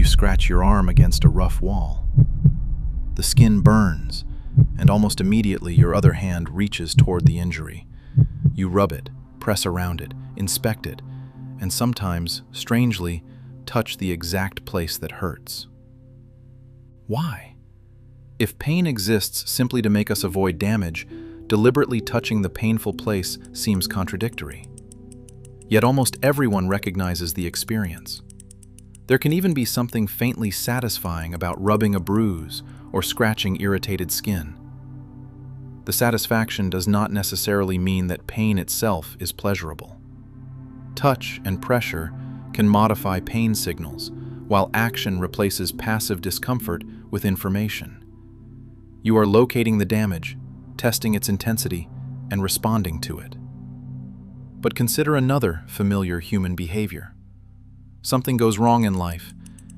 scratch your arm against a rough wall. The skin burns, and almost immediately your other hand reaches toward the injury. You rub it, press around it, inspect it, and sometimes, strangely, touch the exact place that hurts. Why? If pain exists simply to make us avoid damage, deliberately touching the painful place seems contradictory. Yet almost everyone recognizes the experience. There can even be something faintly satisfying about rubbing a bruise or scratching irritated skin. The satisfaction does not necessarily mean that pain itself is pleasurable. Touch and pressure can modify pain signals, while action replaces passive discomfort with information. You are locating the damage, testing its intensity, and responding to it. But consider another familiar human behavior. Something goes wrong in life,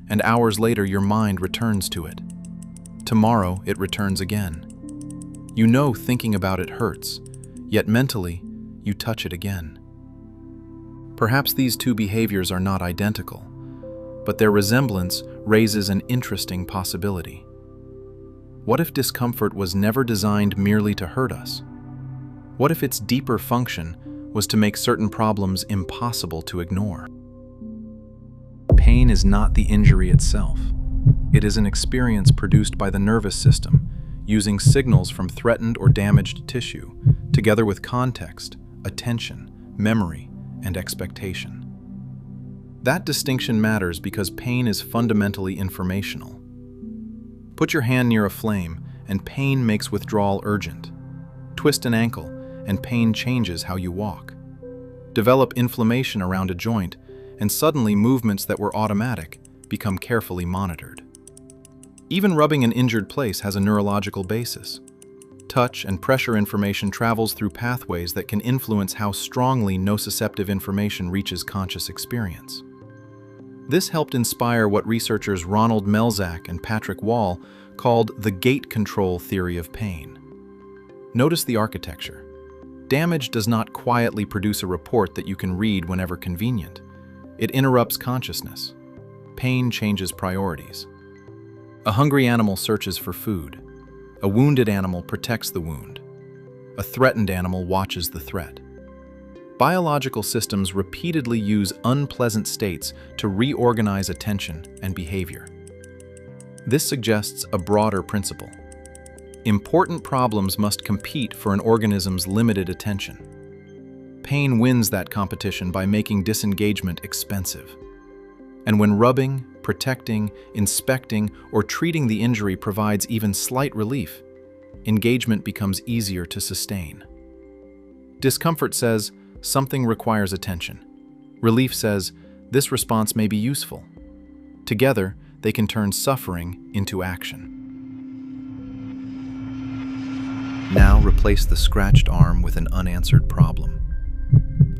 and hours later your mind returns to it. Tomorrow it returns again. You know thinking about it hurts, yet mentally you touch it again. Perhaps these two behaviors are not identical, but their resemblance raises an interesting possibility. What if discomfort was never designed merely to hurt us? What if its deeper function was to make certain problems impossible to ignore? Pain is not the injury itself. It is an experience produced by the nervous system, using signals from threatened or damaged tissue, together with context, attention, memory, and expectation. That distinction matters because pain is fundamentally informational. Put your hand near a flame, and pain makes withdrawal urgent. Twist an ankle, and pain changes how you walk. Develop inflammation around a joint, and suddenly movements that were automatic become carefully monitored. Even rubbing an injured place has a neurological basis. Touch and pressure information travels through pathways that can influence how strongly nociceptive information reaches conscious experience. This helped inspire what researchers Ronald Melzack and Patrick Wall called the gate control theory of pain. Notice the architecture. Damage does not quietly produce a report that you can read whenever convenient. It interrupts consciousness. Pain changes priorities. A hungry animal searches for food. A wounded animal protects the wound. A threatened animal watches the threat. Biological systems repeatedly use unpleasant states to reorganize attention and behavior. This suggests a broader principle. Important problems must compete for an organism's limited attention. Pain wins that competition by making disengagement expensive. And when rubbing, protecting, inspecting, or treating the injury provides even slight relief, engagement becomes easier to sustain. Discomfort says, something requires attention. Relief says, this response may be useful. Together, they can turn suffering into action. Now replace the scratched arm with an unanswered problem.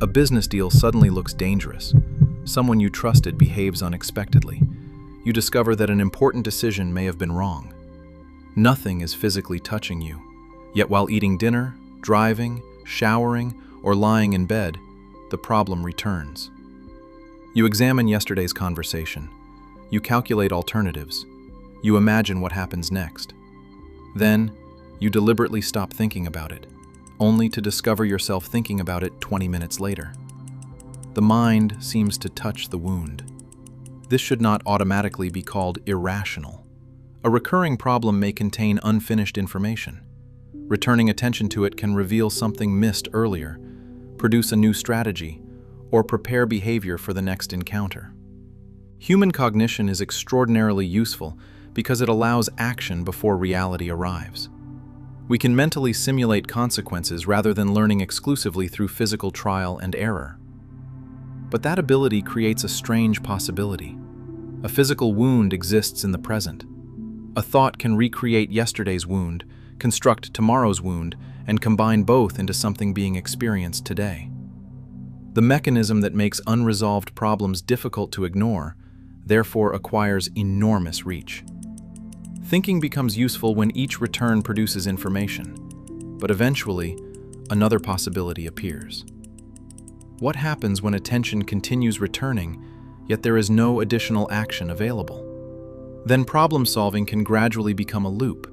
A business deal suddenly looks dangerous. Someone you trusted behaves unexpectedly. You discover that an important decision may have been wrong. Nothing is physically touching you, yet while eating dinner, driving, showering, or lying in bed, the problem returns. You examine yesterday's conversation. You calculate alternatives. You imagine what happens next. Then, you deliberately stop thinking about it, only to discover yourself thinking about it 20 minutes later. The mind seems to touch the wound. This should not automatically be called irrational. A recurring problem may contain unfinished information. Returning attention to it can reveal something missed earlier, produce a new strategy, or prepare behavior for the next encounter. Human cognition is extraordinarily useful because it allows action before reality arrives. We can mentally simulate consequences rather than learning exclusively through physical trial and error. But that ability creates a strange possibility. A physical wound exists in the present. A thought can recreate yesterday's wound, construct tomorrow's wound, and combine both into something being experienced today. The mechanism that makes unresolved problems difficult to ignore, therefore acquires enormous reach. Thinking becomes useful when each return produces information, but eventually, another possibility appears. What happens when attention continues returning, yet there is no additional action available? Then problem solving can gradually become a loop.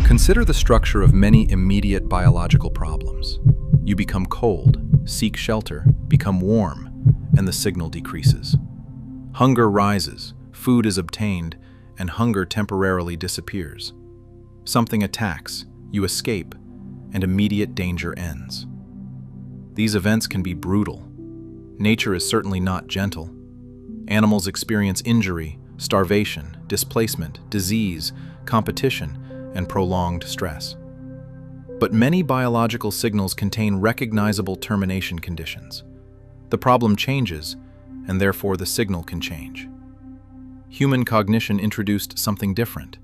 Consider the structure of many immediate biological problems. You become cold, seek shelter, become warm, and the signal decreases. Hunger rises, food is obtained, and hunger temporarily disappears. Something attacks, you escape, and immediate danger ends. These events can be brutal. Nature is certainly not gentle. Animals experience injury, starvation, displacement, disease, competition, and prolonged stress. But many biological signals contain recognizable termination conditions. The problem changes, and therefore the signal can change. Human cognition introduced something different: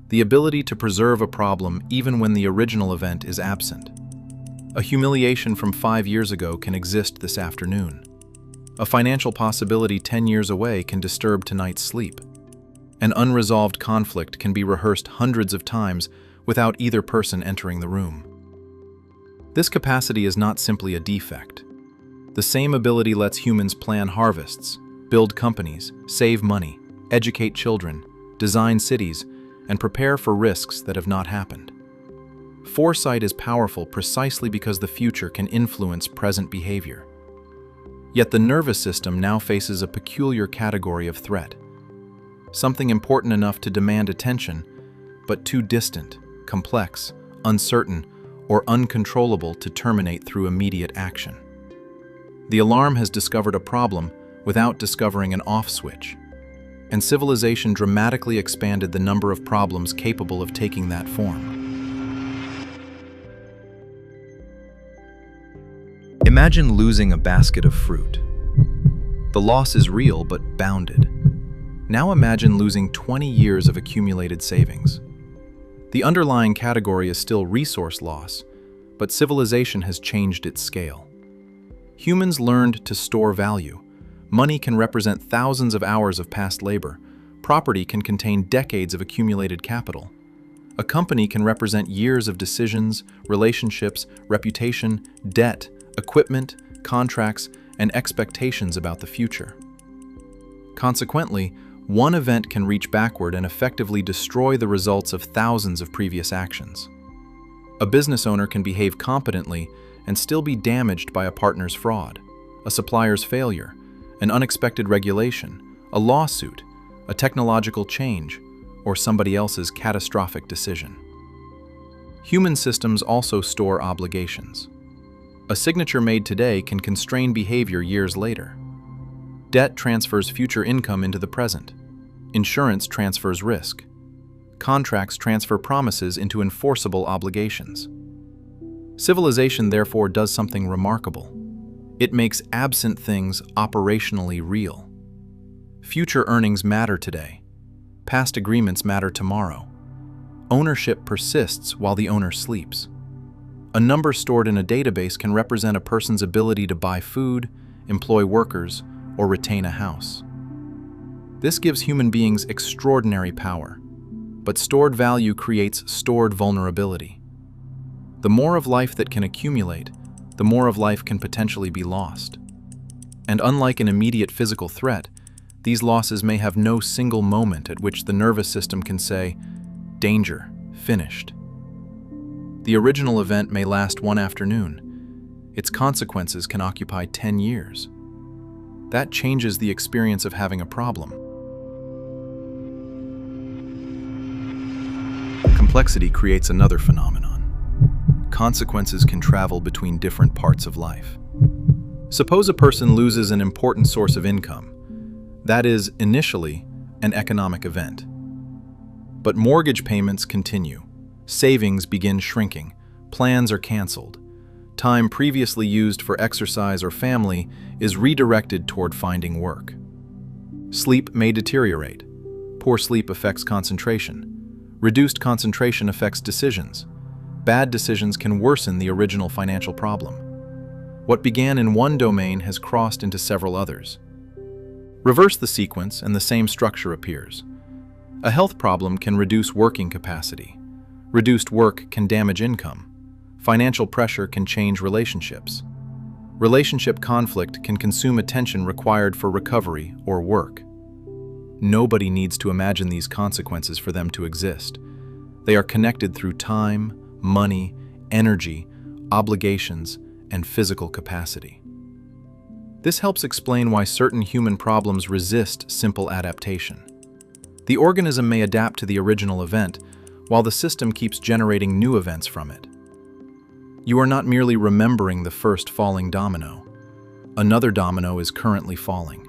the ability to preserve a problem even when the original event is absent. A humiliation from 5 years ago can exist this afternoon. A financial possibility 10 years away can disturb tonight's sleep. An unresolved conflict can be rehearsed hundreds of times without either person entering the room. This capacity is not simply a defect. The same ability lets humans plan harvests, build companies, save money, educate children, design cities, and prepare for risks that have not happened. Foresight is powerful precisely because the future can influence present behavior. Yet the nervous system now faces a peculiar category of threat. Something important enough to demand attention, but too distant, complex, uncertain, or uncontrollable to terminate through immediate action. The alarm has discovered a problem without discovering an off switch, and civilization dramatically expanded the number of problems capable of taking that form. Imagine losing a basket of fruit. The loss is real but bounded. Now imagine losing 20 years of accumulated savings. The underlying category is still resource loss, but civilization has changed its scale. Humans learned to store value. Money can represent thousands of hours of past labor. Property can contain decades of accumulated capital. A company can represent years of decisions, relationships, reputation, debt, equipment, contracts, and expectations about the future. Consequently, one event can reach backward and effectively destroy the results of thousands of previous actions. A business owner can behave competently and still be damaged by a partner's fraud, a supplier's failure, an unexpected regulation, a lawsuit, a technological change, or somebody else's catastrophic decision. Human systems also store obligations. A signature made today can constrain behavior years later. Debt transfers future income into the present. Insurance transfers risk. Contracts transfer promises into enforceable obligations. Civilization, therefore, does something remarkable. It makes absent things operationally real. Future earnings matter today. Past agreements matter tomorrow. Ownership persists while the owner sleeps. A number stored in a database can represent a person's ability to buy food, employ workers, or retain a house. This gives human beings extraordinary power, but stored value creates stored vulnerability. The more of life that can accumulate, the more of life can potentially be lost. And unlike an immediate physical threat, these losses may have no single moment at which the nervous system can say, "Danger, finished." The original event may last one afternoon. Its consequences can occupy 10 years. That changes the experience of having a problem. Complexity creates another phenomenon. Consequences can travel between different parts of life. Suppose a person loses an important source of income. That is, initially, an economic event. But mortgage payments continue. Savings begin shrinking. Plans are canceled. Time previously used for exercise or family is redirected toward finding work. Sleep may deteriorate. Poor sleep affects concentration. Reduced concentration affects decisions. Bad decisions can worsen the original financial problem. What began in one domain has crossed into several others. Reverse the sequence and the same structure appears. A health problem can reduce working capacity. Reduced work can damage income. Financial pressure can change relationships. Relationship conflict can consume attention required for recovery or work. Nobody needs to imagine these consequences for them to exist. They are connected through time, money, energy, obligations, and physical capacity. This helps explain why certain human problems resist simple adaptation. The organism may adapt to the original event, while the system keeps generating new events from it. You are not merely remembering the first falling domino. Another domino is currently falling.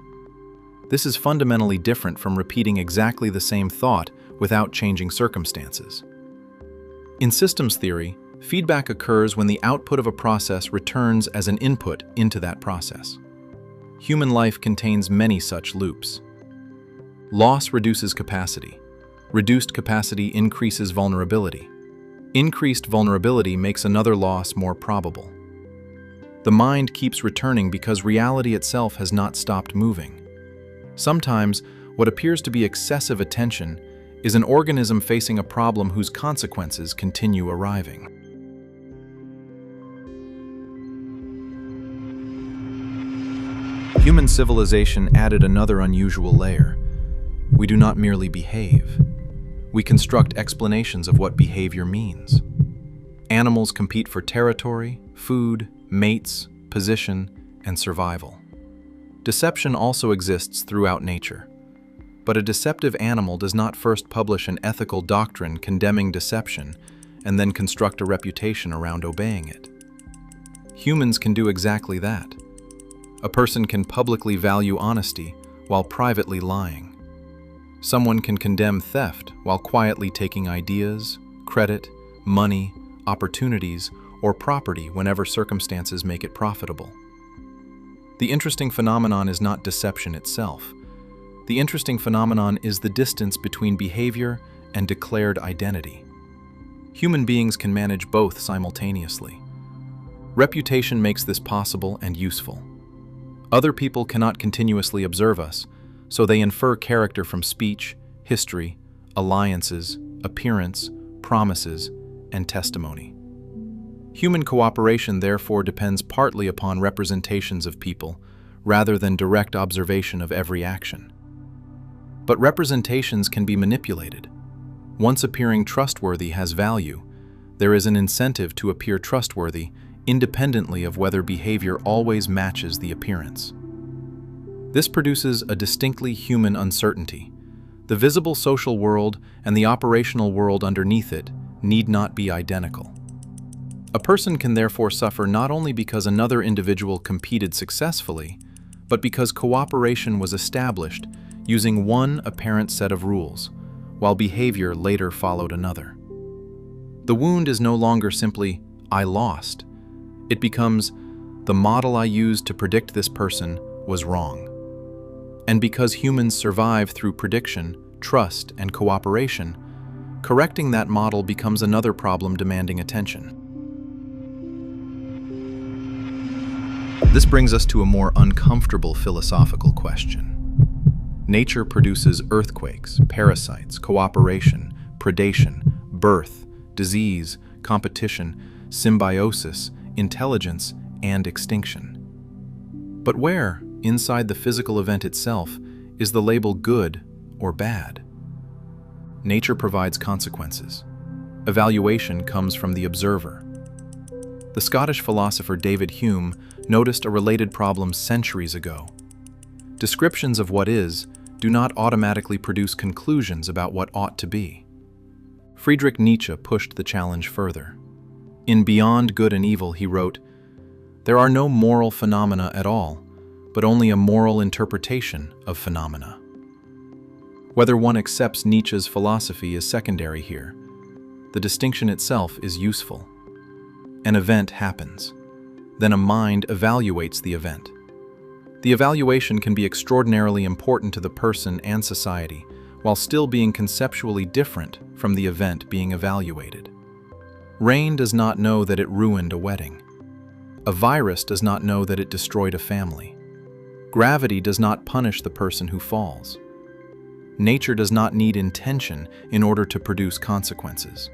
This is fundamentally different from repeating exactly the same thought without changing circumstances. In systems theory, feedback occurs when the output of a process returns as an input into that process. Human life contains many such loops. Loss reduces capacity. Reduced capacity increases vulnerability. Increased vulnerability makes another loss more probable. The mind keeps returning because reality itself has not stopped moving. Sometimes, what appears to be excessive attention is an organism facing a problem whose consequences continue arriving. Human civilization added another unusual layer. We do not merely behave. We construct explanations of what behavior means. Animals compete for territory, food, mates, position, and survival. Deception also exists throughout nature. But a deceptive animal does not first publish an ethical doctrine condemning deception and then construct a reputation around obeying it. Humans can do exactly that. A person can publicly value honesty while privately lying. Someone can condemn theft while quietly taking ideas, credit, money, opportunities, or property whenever circumstances make it profitable. The interesting phenomenon is not deception itself. The interesting phenomenon is the distance between behavior and declared identity. Human beings can manage both simultaneously. Reputation makes this possible and useful. Other people cannot continuously observe us, so they infer character from speech, history, alliances, appearance, promises, and testimony. Human cooperation therefore depends partly upon representations of people, rather than direct observation of every action. But representations can be manipulated. Once appearing trustworthy has value, there is an incentive to appear trustworthy independently of whether behavior always matches the appearance. This produces a distinctly human uncertainty. The visible social world and the operational world underneath it need not be identical. A person can therefore suffer not only because another individual competed successfully, but because cooperation was established using one apparent set of rules, while behavior later followed another. The wound is no longer simply, "I lost." It becomes, "The model I used to predict this person was wrong." And because humans survive through prediction, trust, and cooperation, correcting that model becomes another problem demanding attention. This brings us to a more uncomfortable philosophical question. Nature produces earthquakes, parasites, cooperation, predation, birth, disease, competition, symbiosis, intelligence, and extinction. But where, inside the physical event itself, is the label good or bad? Nature provides consequences. Evaluation comes from the observer. The Scottish philosopher David Hume noticed a related problem centuries ago. Descriptions of what is do not automatically produce conclusions about what ought to be. Friedrich Nietzsche pushed the challenge further. In Beyond Good and Evil, he wrote, "There are no moral phenomena at all, but only a moral interpretation of phenomena." Whether one accepts Nietzsche's philosophy is secondary here. The distinction itself is useful. An event happens. Then a mind evaluates the event. The evaluation can be extraordinarily important to the person and society, while still being conceptually different from the event being evaluated. Rain does not know that it ruined a wedding. A virus does not know that it destroyed a family. Gravity does not punish the person who falls. Nature does not need intention in order to produce consequences.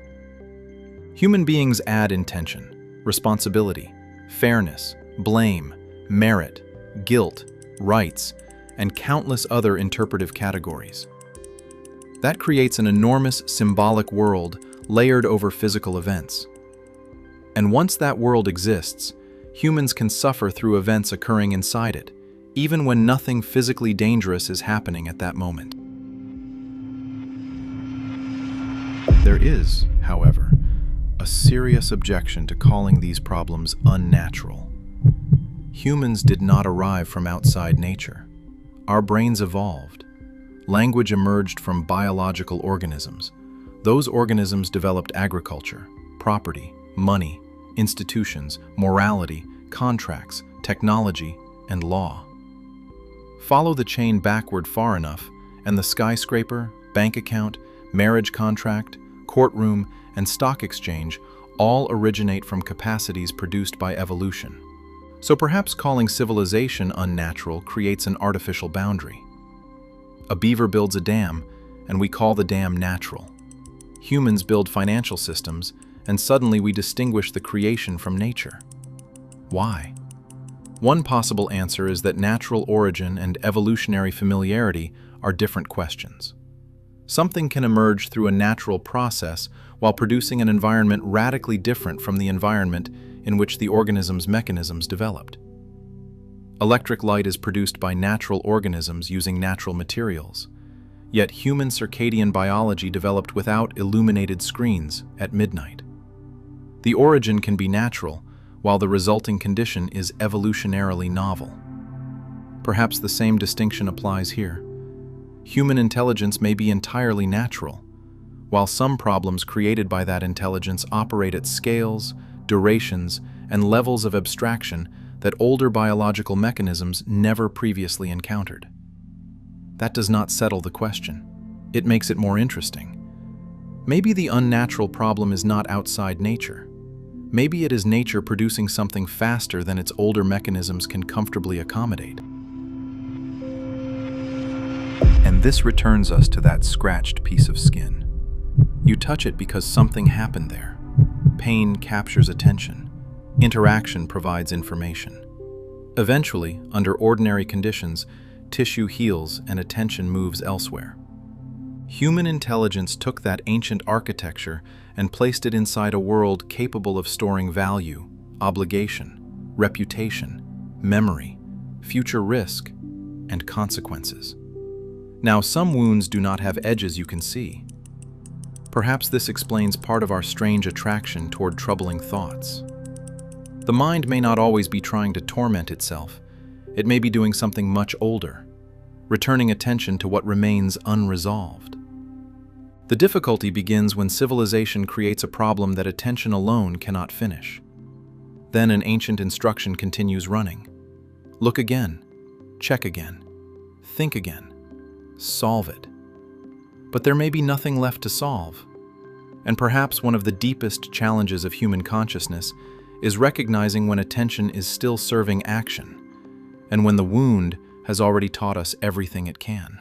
Human beings add intention, responsibility, fairness, blame, merit, guilt, rights, and countless other interpretive categories. That creates an enormous symbolic world layered over physical events. And once that world exists, humans can suffer through events occurring inside it, even when nothing physically dangerous is happening at that moment. There is, however, a serious objection to calling these problems unnatural. Humans did not arrive from outside nature. Our brains evolved. Language emerged from biological organisms. Those organisms developed agriculture, property, money, institutions, morality, contracts, technology, and law. Follow the chain backward far enough, and the skyscraper, bank account, marriage contract, courtroom, and stock exchange all originate from capacities produced by evolution. So perhaps calling civilization unnatural creates an artificial boundary. A beaver builds a dam, and we call the dam natural. Humans build financial systems, and suddenly we distinguish the creation from nature. Why? One possible answer is that natural origin and evolutionary familiarity are different questions. Something can emerge through a natural process while producing an environment radically different from the environment in which the organism's mechanisms developed. Electric light is produced by natural organisms using natural materials, yet human circadian biology developed without illuminated screens at midnight. The origin can be natural, while the resulting condition is evolutionarily novel. Perhaps the same distinction applies here. Human intelligence may be entirely natural, while some problems created by that intelligence operate at scales, durations, and levels of abstraction that older biological mechanisms never previously encountered. That does not settle the question. It makes it more interesting. Maybe the unnatural problem is not outside nature. Maybe it is nature producing something faster than its older mechanisms can comfortably accommodate. And this returns us to that scratched piece of skin. You touch it because something happened there. Pain captures attention. Interaction provides information. Eventually, under ordinary conditions, tissue heals and attention moves elsewhere. Human intelligence took that ancient architecture and placed it inside a world capable of storing value, obligation, reputation, memory, future risk, and consequences. Now, some wounds do not have edges you can see. Perhaps this explains part of our strange attraction toward troubling thoughts. The mind may not always be trying to torment itself. It may be doing something much older, returning attention to what remains unresolved. The difficulty begins when civilization creates a problem that attention alone cannot finish. Then an ancient instruction continues running. Look again, check again, think again, solve it. But there may be nothing left to solve. And perhaps one of the deepest challenges of human consciousness is recognizing when attention is still serving action, and when the wound has already taught us everything it can.